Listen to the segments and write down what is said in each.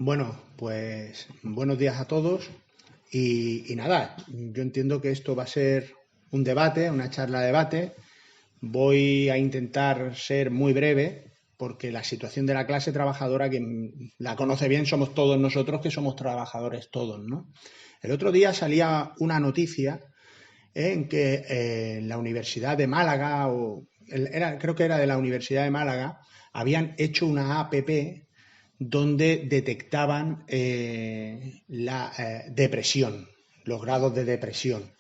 Bueno, pues buenos días a todos y nada, yo entiendo que esto va a ser un debate, una charla de debate. Voy a intentar ser muy breve porque la situación de la clase trabajadora, quien la conoce bien, somos todos nosotros que somos trabajadores todos, ¿no? El otro día salía una noticia en que la Universidad de Málaga, creo que era de la Universidad de Málaga, habían hecho una APP donde detectaban la depresión, los grados de depresión,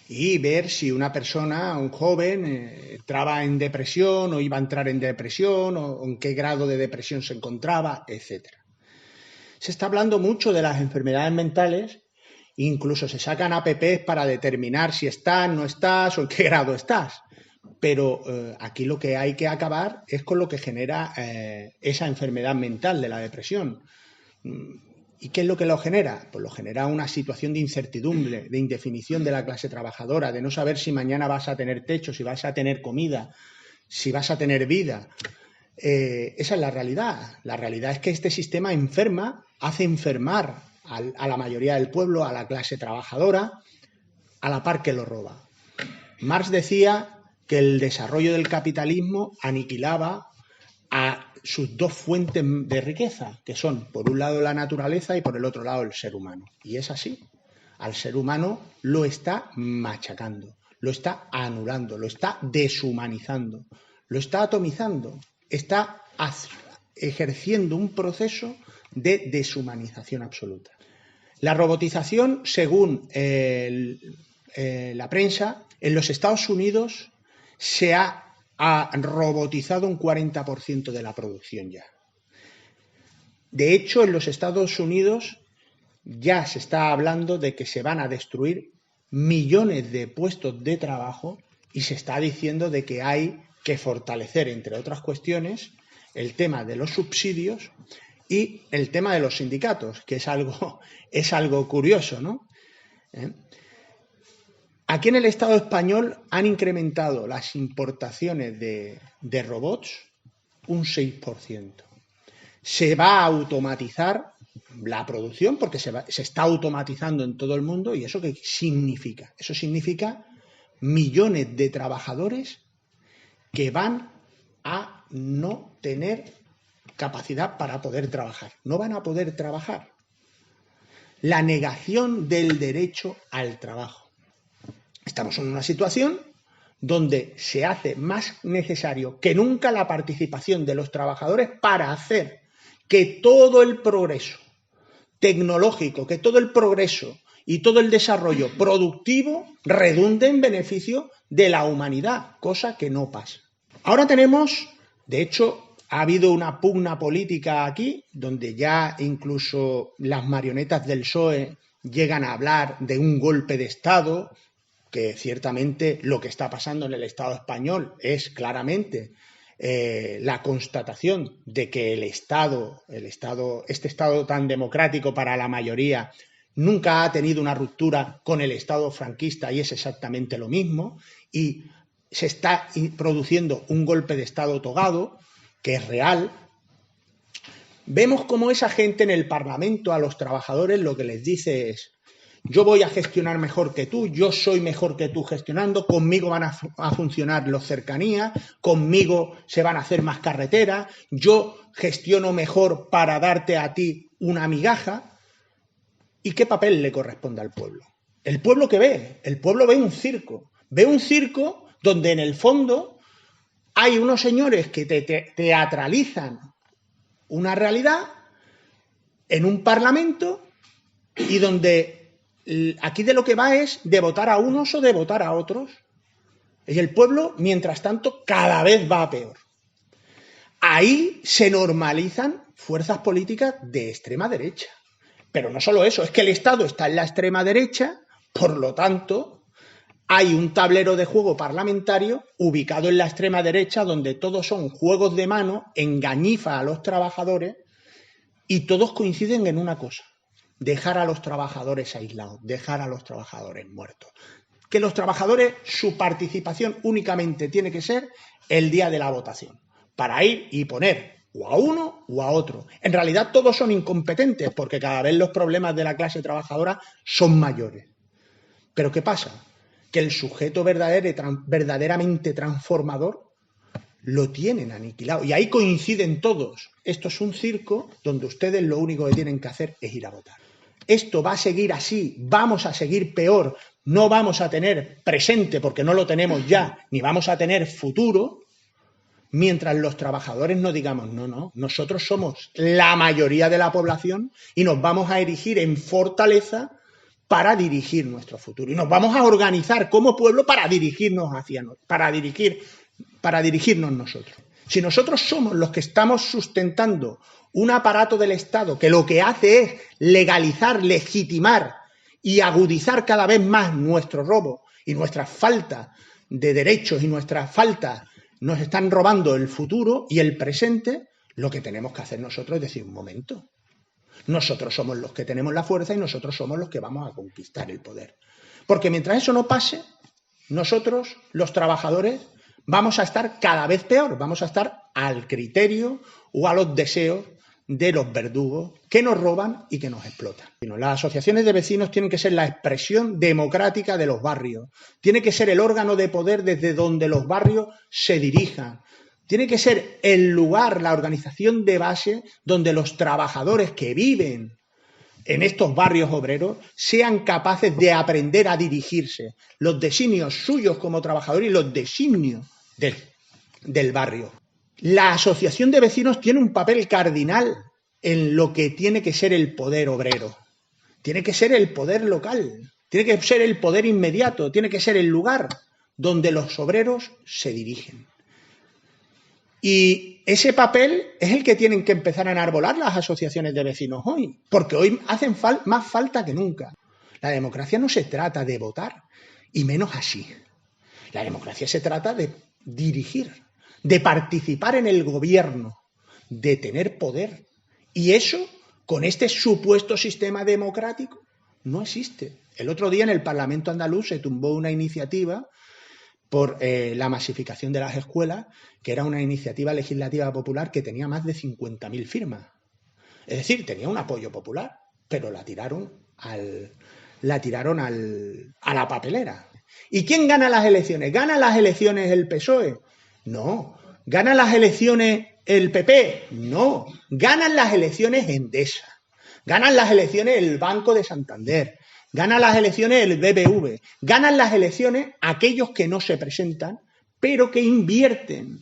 y ver si una persona, un joven, entraba en depresión o iba a entrar en depresión o en qué grado de depresión se encontraba, etcétera. Se está hablando mucho de las enfermedades mentales, incluso se sacan APPs para determinar si estás, no estás o en qué grado estás. Pero aquí lo que hay que acabar es con lo que genera esa enfermedad mental de la depresión. ¿Y qué es lo que lo genera? Pues lo genera una situación de incertidumbre, de indefinición de la clase trabajadora, de no saber si mañana vas a tener techo, si vas a tener comida, si vas a tener vida. Esa es la realidad. La realidad es que este sistema enferma, hace enfermar a la mayoría del pueblo, a la clase trabajadora, a la par que lo roba. Marx decía que el desarrollo del capitalismo aniquilaba a sus dos fuentes de riqueza, que son, por un lado, la naturaleza y por el otro lado, el ser humano. Y es así. Al ser humano lo está machacando, lo está anulando, lo está deshumanizando, lo está atomizando, está ejerciendo un proceso de deshumanización absoluta. La robotización, según la prensa, en los Estados Unidos se ha robotizado un 40% de la producción ya. De hecho, en los Estados Unidos ya se está hablando de que se van a destruir millones de puestos de trabajo y se está diciendo de que hay que fortalecer, entre otras cuestiones, el tema de los subsidios y el tema de los sindicatos, que es algo curioso, ¿no? Aquí en el Estado español han incrementado las importaciones de robots un 6%. Se va a automatizar la producción porque se está automatizando en todo el mundo. ¿Y eso qué significa? Eso significa millones de trabajadores que van a no tener capacidad para poder trabajar. No van a poder trabajar. La negación del derecho al trabajo. Estamos en una situación donde se hace más necesario que nunca la participación de los trabajadores para hacer que todo el progreso tecnológico, que todo el progreso y todo el desarrollo productivo redunde en beneficio de la humanidad, cosa que no pasa. Ahora tenemos, de hecho, ha habido una pugna política aquí, donde ya incluso las marionetas del PSOE llegan a hablar de un golpe de Estado, que ciertamente lo que está pasando en el Estado español es claramente la constatación de que este Estado tan democrático para la mayoría nunca ha tenido una ruptura con el Estado franquista y es exactamente lo mismo, y se está produciendo un golpe de Estado togado, que es real. Vemos cómo esa gente en el Parlamento a los trabajadores lo que les dice es: yo voy a gestionar mejor que tú, yo soy mejor que tú gestionando, conmigo van a funcionar los cercanías, conmigo se van a hacer más carreteras, yo gestiono mejor para darte a ti una migaja. ¿Y qué papel le corresponde al pueblo? ¿El pueblo qué ve? El pueblo ve un circo donde en el fondo hay unos señores que teatralizan una realidad en un parlamento y donde aquí de lo que va es de votar a unos o de votar a otros. Y el pueblo, mientras tanto, cada vez va a peor. Ahí se normalizan fuerzas políticas de extrema derecha. Pero no solo eso, es que el Estado está en la extrema derecha, por lo tanto, hay un tablero de juego parlamentario ubicado en la extrema derecha donde todos son juegos de mano, engañifa a los trabajadores y todos coinciden en una cosa: dejar a los trabajadores aislados, dejar a los trabajadores muertos. Que los trabajadores, su participación únicamente tiene que ser el día de la votación, para ir y poner o a uno o a otro. En realidad todos son incompetentes porque cada vez los problemas de la clase trabajadora son mayores. Pero ¿qué pasa? Que el sujeto verdaderamente transformador lo tienen aniquilado. Y ahí coinciden todos. Esto es un circo donde ustedes lo único que tienen que hacer es ir a votar. Esto va a seguir así, vamos a seguir peor, no vamos a tener presente porque no lo tenemos ya, ni vamos a tener futuro, mientras los trabajadores no digamos, no, nosotros somos la mayoría de la población y nos vamos a erigir en fortaleza para dirigir nuestro futuro. Y nos vamos a organizar como pueblo para dirigirnos para dirigirnos nosotros. Si nosotros somos los que estamos sustentando un aparato del Estado que lo que hace es legalizar, legitimar y agudizar cada vez más nuestro robo y nuestras faltas de derechos y nuestras faltas nos están robando el futuro y el presente, lo que tenemos que hacer nosotros es decir, un momento, nosotros somos los que tenemos la fuerza y nosotros somos los que vamos a conquistar el poder. Porque mientras eso no pase, nosotros, los trabajadores, vamos a estar cada vez peor, vamos a estar al criterio o a los deseos de los verdugos que nos roban y que nos explotan. Las asociaciones de vecinos tienen que ser la expresión democrática de los barrios, tiene que ser el órgano de poder desde donde los barrios se dirijan, tiene que ser el lugar, la organización de base donde los trabajadores que viven en estos barrios obreros sean capaces de aprender a dirigirse, los designios suyos como trabajadores y los designios del barrio. La asociación de vecinos tiene un papel cardinal en lo que tiene que ser el poder obrero. Tiene que ser el poder local, tiene que ser el poder inmediato, tiene que ser el lugar donde los obreros se dirigen. Y ese papel es el que tienen que empezar a enarbolar las asociaciones de vecinos hoy, porque hoy hacen más falta que nunca. La democracia no se trata de votar, y menos así. La democracia se trata de dirigir, de participar en el gobierno, de tener poder. Y eso, con este supuesto sistema democrático, no existe. El otro día en el Parlamento andaluz se tumbó una iniciativa por la masificación de las escuelas, que era una iniciativa legislativa popular que tenía más de 50.000 firmas. Es decir, tenía un apoyo popular, pero la tiraron a la papelera. ¿Y quién gana las elecciones? ¿Gana las elecciones el PSOE? No. ¿Gana las elecciones el PP? No. Ganan las elecciones Endesa. Ganan las elecciones el Banco de Santander. Ganan las elecciones el BBV. Ganan las elecciones aquellos que no se presentan, pero que invierten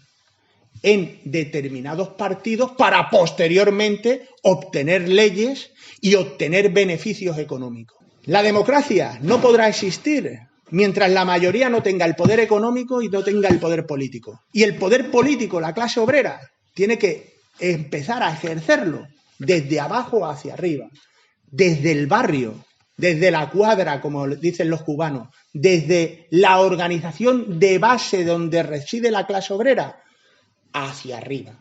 en determinados partidos para posteriormente obtener leyes y obtener beneficios económicos. La democracia no podrá existir mientras la mayoría no tenga el poder económico y no tenga el poder político. Y el poder político, la clase obrera, tiene que empezar a ejercerlo desde abajo hacia arriba, desde el barrio, desde la cuadra, como dicen los cubanos, desde la organización de base donde reside la clase obrera, hacia arriba.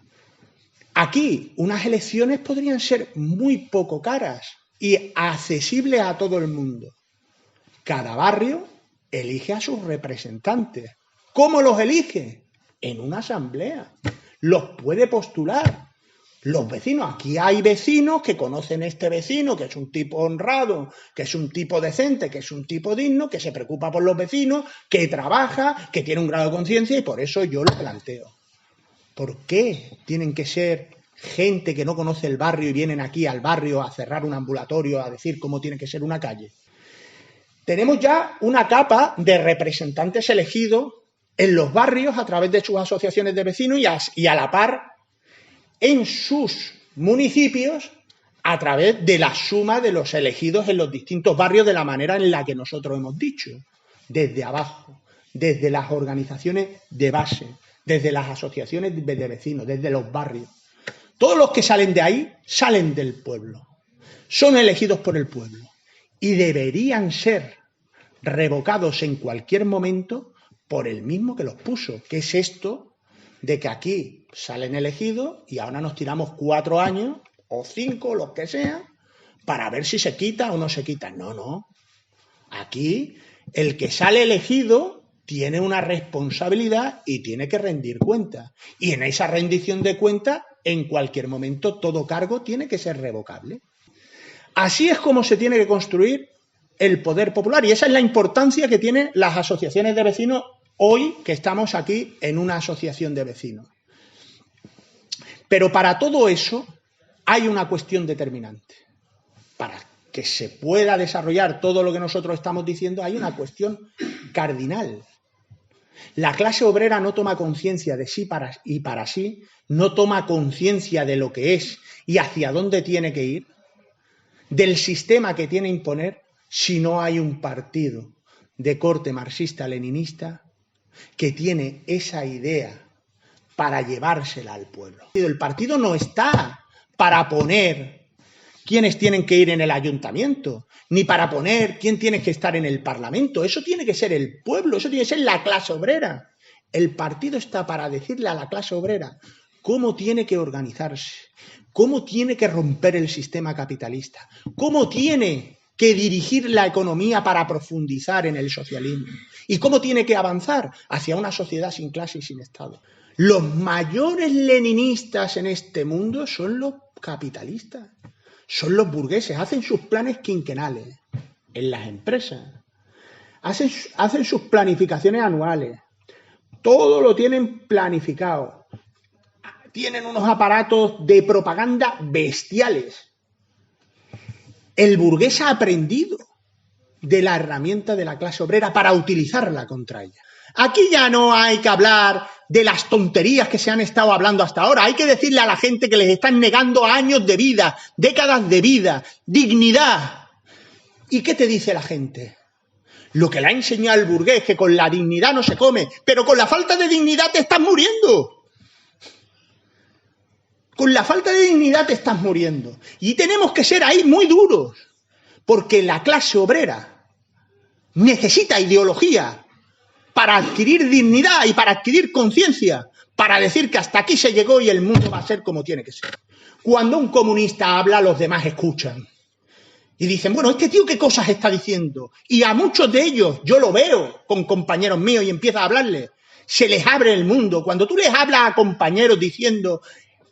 Aquí unas elecciones podrían ser muy poco caras y accesibles a todo el mundo. Cada barrio elige a sus representantes. ¿Cómo los elige? En una asamblea. Los puede postular. Los vecinos, aquí hay vecinos que conocen a este vecino, que es un tipo honrado, que es un tipo decente, que es un tipo digno, que se preocupa por los vecinos, que trabaja, que tiene un grado de conciencia y por eso yo lo planteo. ¿Por qué tienen que ser gente que no conoce el barrio y vienen aquí al barrio a cerrar un ambulatorio, a decir cómo tiene que ser una calle? Tenemos ya una capa de representantes elegidos en los barrios a través de sus asociaciones de vecinos y a la par en sus municipios a través de la suma de los elegidos en los distintos barrios de la manera en la que nosotros hemos dicho, desde abajo, desde las organizaciones de base, desde las asociaciones de vecinos, desde los barrios. Todos los que salen de ahí salen del pueblo, son elegidos por el pueblo y deberían ser revocados en cualquier momento por el mismo que los puso, que es esto de que aquí salen elegidos y ahora nos tiramos 4 años o 5, los que sean, para ver si se quita o no se quita. No. Aquí el que sale elegido tiene una responsabilidad y tiene que rendir cuentas. Y en esa rendición de cuentas, en cualquier momento, todo cargo tiene que ser revocable. Así es como se tiene que construir el poder popular. Y esa es la importancia que tienen las asociaciones de vecinos hoy que estamos aquí en una asociación de vecinos. Pero para todo eso hay una cuestión determinante. Para que se pueda desarrollar todo lo que nosotros estamos diciendo, hay una cuestión cardinal. La clase obrera no toma conciencia de sí y para sí, no toma conciencia de lo que es y hacia dónde tiene que ir, del sistema que tiene que imponer, si no hay un partido de corte marxista-leninista que tiene esa idea para llevársela al pueblo. El partido no está para poner quiénes tienen que ir en el ayuntamiento, ni para poner quién tiene que estar en el parlamento. Eso tiene que ser el pueblo, eso tiene que ser la clase obrera. El partido está para decirle a la clase obrera cómo tiene que organizarse, cómo tiene que romper el sistema capitalista, cómo tiene que dirigir la economía para profundizar en el socialismo y cómo tiene que avanzar hacia una sociedad sin clase y sin Estado. Los mayores leninistas en este mundo son los capitalistas. Son los burgueses, hacen sus planes quinquenales en las empresas, hacen sus planificaciones anuales, todo lo tienen planificado, tienen unos aparatos de propaganda bestiales. El burgués ha aprendido de la herramienta de la clase obrera para utilizarla contra ella. Aquí ya no hay que hablar de las tonterías que se han estado hablando hasta ahora. Hay que decirle a la gente que les están negando años de vida, décadas de vida, dignidad. ¿Y qué te dice la gente? Lo que le ha enseñado el burgués, que con la dignidad no se come, pero con la falta de dignidad te estás muriendo. Con la falta de dignidad te estás muriendo. Y tenemos que ser ahí muy duros, porque la clase obrera necesita ideología para adquirir dignidad y para adquirir conciencia, para decir que hasta aquí se llegó y el mundo va a ser como tiene que ser. Cuando un comunista habla, los demás escuchan. Y dicen, bueno, ¿este tío qué cosas está diciendo? Y a muchos de ellos, yo lo veo con compañeros míos y empieza a hablarles, se les abre el mundo. Cuando tú les hablas a compañeros diciendo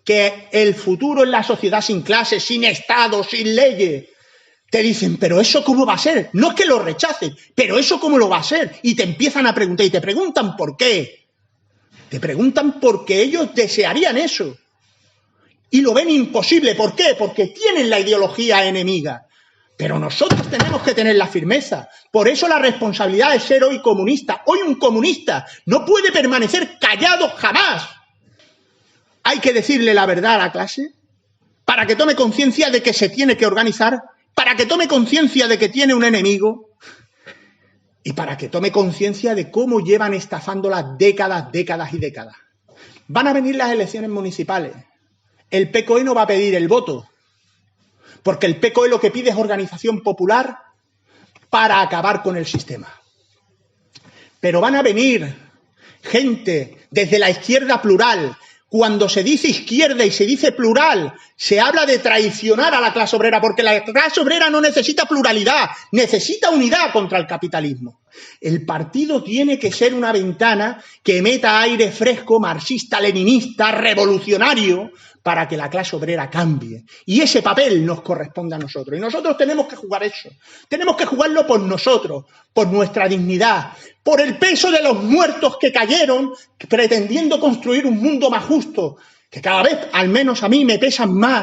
que el futuro es la sociedad sin clases, sin Estado, sin leyes, te dicen, pero ¿eso cómo va a ser? No es que lo rechacen, pero ¿eso cómo lo va a ser? Y te empiezan a preguntar, y te preguntan por qué. Te preguntan por qué ellos desearían eso. Y lo ven imposible. ¿Por qué? Porque tienen la ideología enemiga. Pero nosotros tenemos que tener la firmeza. Por eso la responsabilidad es ser hoy comunista. Hoy un comunista no puede permanecer callado jamás. Hay que decirle la verdad a la clase para que tome conciencia de que se tiene que organizar, para que tome conciencia de que tiene un enemigo y para que tome conciencia de cómo llevan estafándola décadas y décadas. Van a venir las elecciones municipales. El PCOE no va a pedir el voto, porque el PCOE lo que pide es organización popular para acabar con el sistema. Pero van a venir gente desde la izquierda plural. Cuando se dice izquierda y se dice plural, se habla de traicionar a la clase obrera, porque la clase obrera no necesita pluralidad, necesita unidad contra el capitalismo. El partido tiene que ser una ventana que meta aire fresco, marxista, leninista, revolucionario, para que la clase obrera cambie. Y ese papel nos corresponde a nosotros. Y nosotros tenemos que jugar eso. Tenemos que jugarlo por nosotros, por nuestra dignidad, por el peso de los muertos que cayeron pretendiendo construir un mundo más justo, que cada vez, al menos a mí, me pesan más.